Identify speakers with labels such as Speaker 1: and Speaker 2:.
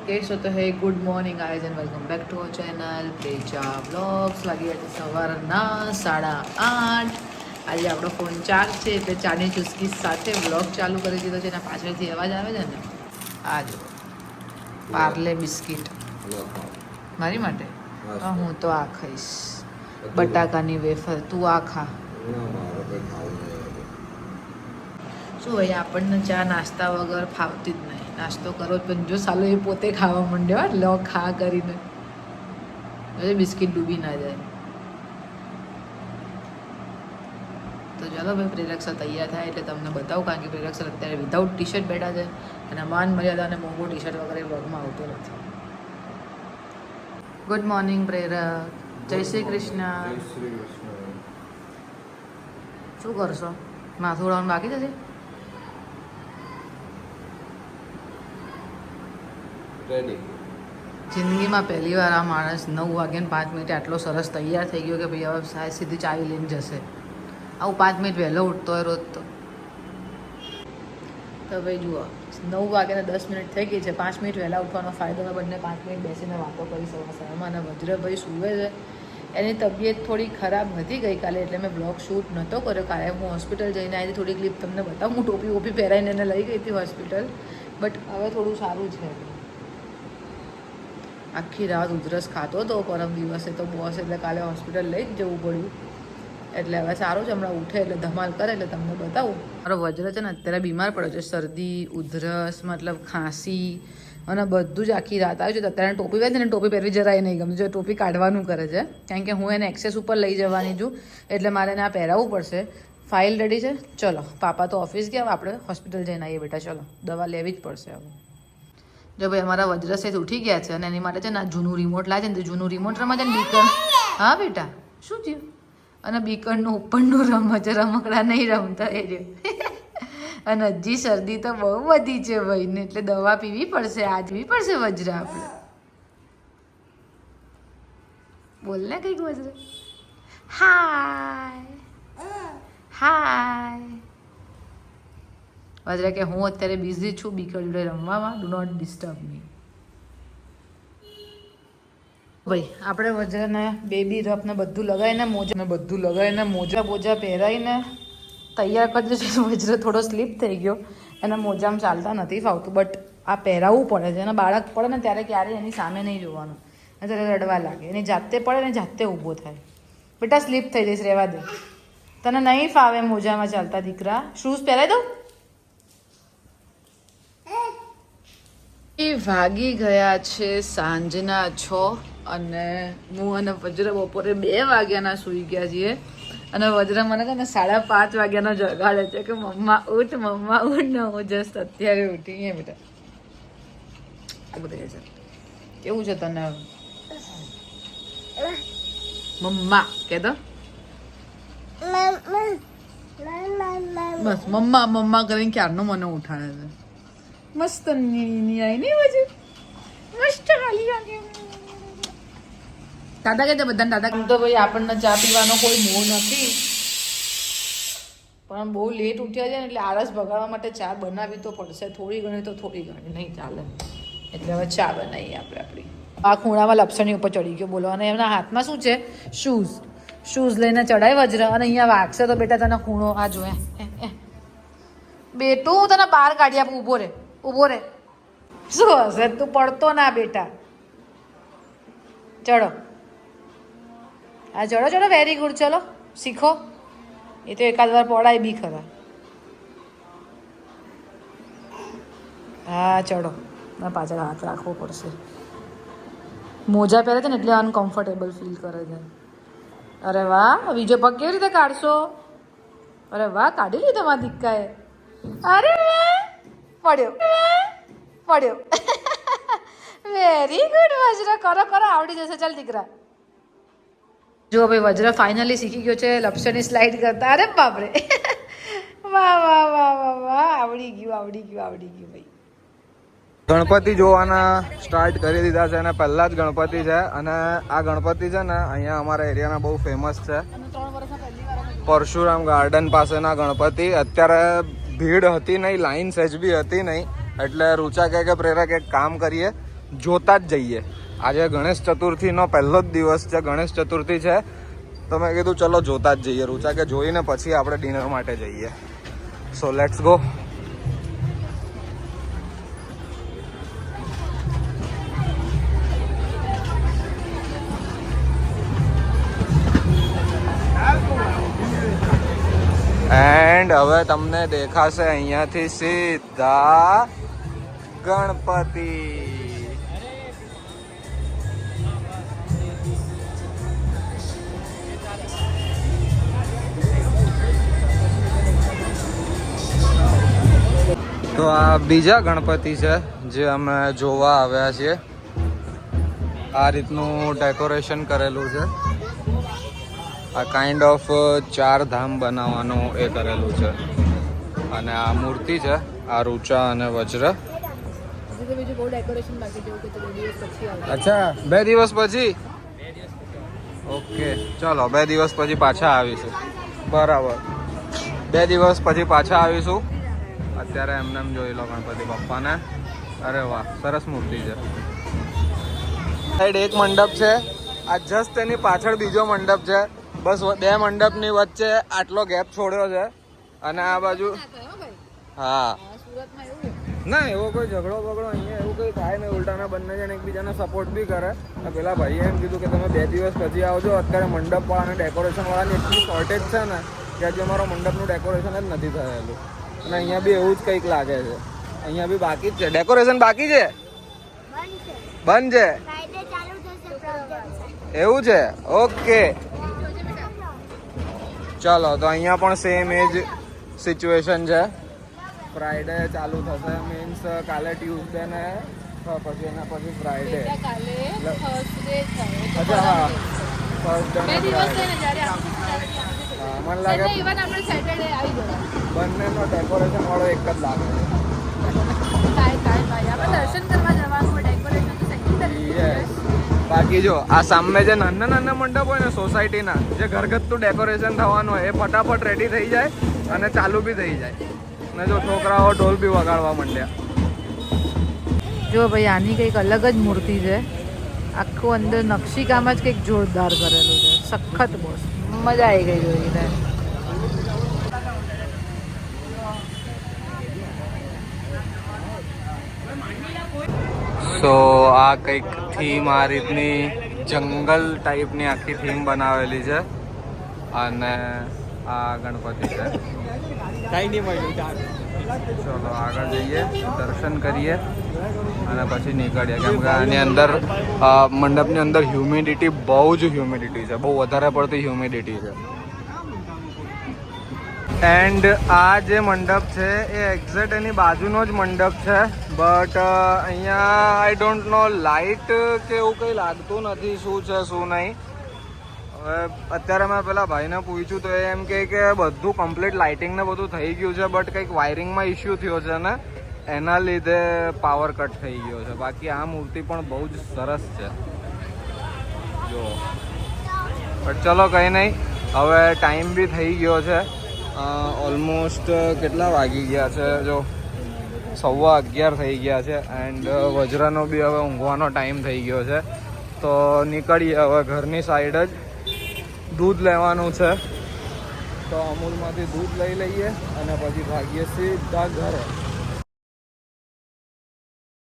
Speaker 1: कैसे तो है good morning guys and welcome back to our channel Preja vlogs વાગી ગયા સવારના 8:30 આજે આપણો ફોન ચાર્જ છે એટલે ચાની ચુસ્કી સાથે વ્લોગ ચાલુ કરી દીધો છે અને પાછળથી અવાજ આવે છે ને આ જો પાર્લે બિસ્કિટ મારી માટે હું તો આ ખાઈશ બટાકાની વેફર તું આ ખા શું ભાઈ આપણને ચા નાસ્તા વગર ફાવતી જ નહીં નાસ્તો કરો પણ જો સાલો એ પોતે ખાવા માંડ્યો લો ખા કરીને હવે બિસ્કિટ ડૂબી ના જાય તો ચાલો ભાઈ પ્રેરક સર તૈયાર થાય એટલે તમને બતાવું કારણ કે પ્રેરક સર અત્યારે વિધાઉટ ટી શર્ટ બેઠા છે અને માન મર્યાદા અને મોંઘો ટી શર્ટ વગેરે વ્લોગમાં આવતો નથી ગુડ મોર્નિંગ પ્રેરક જય શ્રી કૃષ્ણ શું કરશો માથું ઉડાવવાનું બાકી જશે જિંદગીમાં પહેલી વાર આ માણસ 9 વાગ્યાને 5 મિનિટે આટલો સરસ તૈયાર થઈ ગયો કે ભાઈ હવે સાહેબ સીધી ચાવી લઈને જશે આવું 5 મિનિટ વહેલો ઉઠતો હોય રોજ તો ભાઈ જુઓ 9 વાગ્યાને 10 મિનિટ થઈ ગઈ છે 5 મિનિટ વહેલા ઉઠવાનો ફાયદો બંને 5 મિનિટ બેસીને વાતો કરી શકો એમાં અને વજ્રભાઈ સૂવે છે એની તબિયત થોડી ખરાબ હતી ગઈકાલે એટલે મેં બ્લોગ શૂટ નહોતો કર્યો કાલે હું હોસ્પિટલ જઈને આવી થોડી ક્લિપ તમને બતાવું હું ટોપી ઓપી પહેરાઈને એને લઈ ગઈ હતી હોસ્પિટલ બટ હવે થોડું સારું છે આખી રાત ઉધરસ ખાતો હતો પરમ દિવસે તો બોસ એટલે કાલે હોસ્પિટલ લઈ જ જવું પડ્યું એટલે હવે સારું છે હમણાં ઉઠે એટલે ધમાલ કરે એટલે તમને બતાવું મારો વજ્ર છે ને અત્યારે બીમાર પડ્યો છે શરદી ઉધરસ મતલબ ખાંસી અને બધું જ આખી રાત આવ્યું છે અત્યારે ટોપી પહેરી ને ટોપી પહેરવી જરાય નહીં ગમતું જો ટોપી કાઢવાનું કરે છે કારણ કે હું એને એક્સેસ ઉપર લઈ જવાની છું એટલે મારે એને આ પહેરાવવું પડશે ફાઇલ રેડી છે ચલો પાપા તો ઓફિસ ગયા આપણે હોસ્પિટલ જઈને આવીએ બેટા ચલો દવા લેવી જ પડશે હવે જો ભાઈ અમારા વજ્ર સેટ ઉઠી ગયા છે અને એની માટે છે ને જૂનું રિમોટ લાવે છે ને જૂનું રિમોટ રમે છે ને બીકર હા બેટા શું થયું અને બીકરનું ઉપરનું રમે છે રમકડા નહીં રમતા એ રહ્યો અને હજી શરદી તો બહુ વધી છે ભાઈને એટલે દવા પીવી પડશે આજ પીવી પડશે વજ્ર આપણે બોલ ને કંઈક વજ્ર હાય હાય વજ્ર કે હું અત્યારે બિઝી છું બીકર જોડે રમવામાં ડુ નોટ ડિસ્ટર્બ મી ભાઈ આપણે વજ્રને બેબી રફ ને બધું લગાવીને મોજા બોજા પહેરાવીને તૈયાર કરી દીધું વજ્ર થોડો સ્લીપ થઈ ગયો એને મોજામાં ચાલતા નથી ફાવતું બટ આ પહેરાવવું પડે છે અને બાળક પડે ને ત્યારે ક્યારેય એની સામે નહીં જોવાનું ત્યારે રડવા લાગે એની જાતે પડે ને જાતે ઊભો થાય બેટા સ્લીપ થઈ જઈશ રહેવા દે તને નહીં ફાવે મોજામાં ચાલતા દીકરા શૂઝ પહેરાવી દઉં વાગી ગયા છે સાંજના 6 અને હું અને વજ્ર બપોરે 2 વાગ્યાના સૂઈ ગયા છીએ અને વજ્ર મને કહે ને 5:30 વાગ્યાનો જગાડે છે કે મમ્મા ઉઠ ને હું જસ્ટ અત્યારે ઉઠી અહીંયા બેટા આ બધું છે કેવું છે તને મમ્મા કે તો બસ મમ્મા મમ્મા કરીને ક્યારનો મને ઉઠાડે છે મસ્ત ની આઈ નહીં વજુ મસ્ત હાલી આવી દાદા કે બધાને દાદા તો ભાઈ આપણને ચા પીવાનો કોઈ મોહ નથી પણ બહુ લેટ ઉઠ્યા છે ને એટલે આળસ ભગાડવા માટે ચા બનાવવી તો પડશે થોડી ઘણી નહીં ચાલે એટલે હવે ચા બનાવીએ આપણે આપણી આ ખૂણામાં લપસણી ઉપર ચડી ગયો બોલો અને એમના હાથમાં શું છે શૂઝ લઈને ચડાય વજ્ર અને અહીંયા વાગશે તો બેટા તને ખૂણો આ જો બેટું હું તને બહાર કાઢી આપું ઊભો રે શું હશે તું પડતો ના બેટા ચડો હા ચડો વેરી ગુડ ચલો શીખો એ તો એકાદ વાર પડાય બી ખરા હા ચડો ના પાછળ હાથ રાખવો પડશે મોજા પહેરે છે ને એટલે અનકમ્ફર્ટેબલ ફીલ કરે છે અરે વાહ બીજો પગ કેવી રીતે કાઢશો અરે વાહ કાઢી લીધો મારા દીકરાએ અરે પડ્યો વેરી ગુડ વજ્ર કરો આવડી જશે ચાલ દીકરા જો ભાઈ વજ્ર ફાઇનલી શીખી ગયો છે લપસણી સ્લાઇડ કરતા અરે બાપરે વાહ આવડી ગયું ભાઈ
Speaker 2: ગણપતિ જોવાના સ્ટાર્ટ કરી દીધા છે અને પહેલા જ ગણપતિ છે અને આ ગણપતિ છે ને અહીંયા અમારા એરિયાના બહુ ફેમસ છે પરશુરામ ગાર્ડન પાસેના ગણપતિ અત્યારે ભીડ હતી નહીં લાઈન સહેજ બી હતી નહીં એટલે રૂચા કહે કે પ્રેરક એક કામ કરીએ જોતા જ જઈએ. આજે ગણેશ ચતુર્થીનો પહેલો જ દિવસ છે, ગણેશ ચતુર્થી છે, તો મેં કીધું ચલો જોતા જ જઈએ. રૂચા કે જોઈને પછી આપણે ડિનર માટે જઈએ. So let's go. એન્ડ હવે તમને દેખાશે અહીંયાથી સીધા ગણપતિ. તો આ બીજા ગણપતિ છે જે અમે જોવા આવ્યા છીએ. આ રીતનું ડેકોરેશન કરેલું છે. આ કાઇન્ડ ઓફ 4 ધામ બનાવવાનું એ કરેલું છે. અને આ મૂર્તિ છે, આ રૂચા અને વજ્ર. અચ્છા, 2 દિવસ પછી. ઓકે, ચલો 2 દિવસ પછી પાછા આવીશું. બરાબર, 2 દિવસ પછી પાછા આવીશું. અત્યારે એમને એમ જોઈ લો ગણપતિ બાપ્પાને. અરે વાહ, સરસ મૂર્તિ છે. સાઈડ એક મંડપ છે, આ જસ્ટ એની પાછળ બીજો મંડપ છે. બસ 2 મંડપની વચ્ચે આટલો ગેપ છોડ્યો છે. અને આ બાજુ હા, ના એવો કોઈ ઝઘડો બગડો અહીંયા એવું કંઈ થાય નહીં. ઉલટાના બંને જણ એકબીજાને સપોર્ટ બી કરે. પેલા ભાઈએ એમ કીધું કે તમે 2 દિવસ પછી આવજો. અત્યારે મંડપવાળા અને ડેકોરેશનવાળાની એટલી શોર્ટેજ છે ને કે આજે અમારો મંડપનું ડેકોરેશન જ નથી થયેલું. અને અહીંયા બી એવું જ કંઈક લાગે છે. અહીંયા બી બાકી જ છે, ડેકોરેશન બાકી છે, બંધ છે. એવું છે, ઓકે. ચાલો, તો અહીંયા પણ સેમ એ જ સિચ્યુએશન છે. ફ્રાઈડે ચાલુ થશે, મીન્સ કાલે ટ્યુઝડે ને પછી એના પછી ફ્રાઈડે. અચ્છા, હા, થર્સડે મને લાગે બંનેનો ડેકોરેશન વાળો એક જ લાગે છે. બાકી જો આ સામે જે નાના મંડપ હોય ને સોસાયટીના, જે ઘરગથ્થું ડેકોરેશન થવાનું હોય, એ ફટાફટ રેડી થઈ જાય અને ચાલુ બી થઈ જાય. ને જો છોકરાઓ ઢોલ બી વગાડવા માંડ્યા.
Speaker 1: જો ભાઈ, આની કંઈક અલગ જ મૂર્તિ છે. આખું અંદર નકશીકામ જ કંઈક જોરદાર કરેલું છે. સખત બોસ, મજા આવી ગઈ જોઈને. સો આ કંઈક થીમ આ રીતની જંગલ ટાઈપની આખી થીમ બનાવેલી છે. અને આ ગણપતિ છે. ચલો આગળ જઈએ, દર્શન કરીએ અને પછી નીકળીએ. કેમ કે આની અંદર મંડપની અંદર હ્યુમિડિટી, બહુ જ હ્યુમિડિટી છે, બહુ વધારે પડતી હ્યુમિડિટી છે. એન્ડ આ જે મંડપ છે એ એક્ઝેક્ટ એની બાજુનો જ મંડપ છે. બટ અહીંયા આઈ ડોન્ટ નો, લાઇટ કે એવું કંઈ લાગતું નથી. શું છે શું નહીં. હવે અત્યારે મેં પેલા ભાઈને પૂછ્યું તો એમ કે બધું કમ્પ્લીટ લાઇટિંગ ને બધું થઈ ગયું છે, બટ કંઈક વાયરિંગમાં ઇસ્યુ થયો છે ને એના લીધે પાવર કટ થઈ ગયો છે. બાકી આ મૂર્તિ પણ બહુ જ સરસ છે જો. બટ ચલો કંઈ નહીં, હવે ટાઈમ બી થઈ ગયો છે. ઓલમોસ્ટ કેટલા વાગી ગયા છે જો, 11:15 થઈ ગયા છે. એન્ડ વજ્રનો બી હવે ઊંઘવાનો ટાઈમ થઈ ગયો છે. તો નીકળીએ હવે ઘરની સાઈડ જ. દૂધ લેવાનું છે તો અમૂલમાંથી દૂધ લઈ લઈએ અને પછી ભાગીએ સીધા ઘરે.